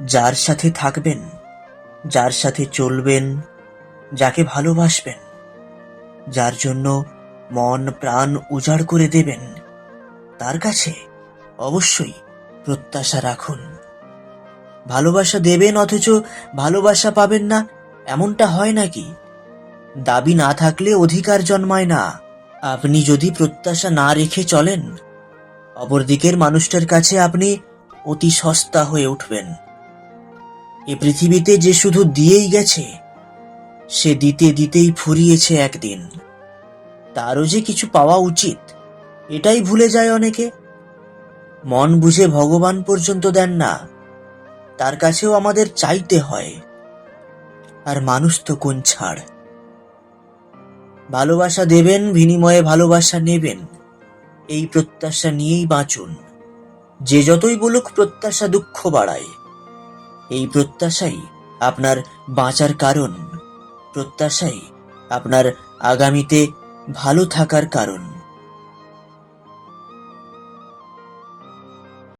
যার সাথে থাকবেন, যার সাথে চলবেন, যাকে ভালোবাসবেন, যার জন্য মন প্রাণ উজাড় করে দেবেন, তার কাছে অবশ্যই প্রত্যাশা রাখুন। ভালোবাসা দেবেন অথচ ভালোবাসা পাবেন না, এমনটা হয় নাকি? দাবি না থাকলে অধিকার জন্মায় না। আপনি যদি প্রত্যাশা না রেখে চলেন, অপরদিকের মানুষটার কাছে আপনি অতি সস্তা হয়ে উঠবেন। এ পৃথিবীতে যে শুধু দিয়েই গেছে, সে দিতে দিতেই ফুরিয়েছে একদিন। তারও যে কিছু পাওয়া উচিত, এটাই ভুলে যায় অনেকে। মন বুঝে ভগবান পর্যন্ত দেন না, তার কাছেও আমাদের চাইতে হয়। আর মানুষ তো কোন ছাড়। ভালোবাসা দেবেন, বিনিময়ে ভালোবাসা নেবেন, এই প্রত্যাশা নিয়েই বাঁচুন। যে যতই বলুক প্রত্যাশা দুঃখ বাড়ায়, এই প্রত্যাশাই আপনার বাঁচার কারণ, প্রত্যাশাই আপনার আগামীতে ভালো থাকার কারণ।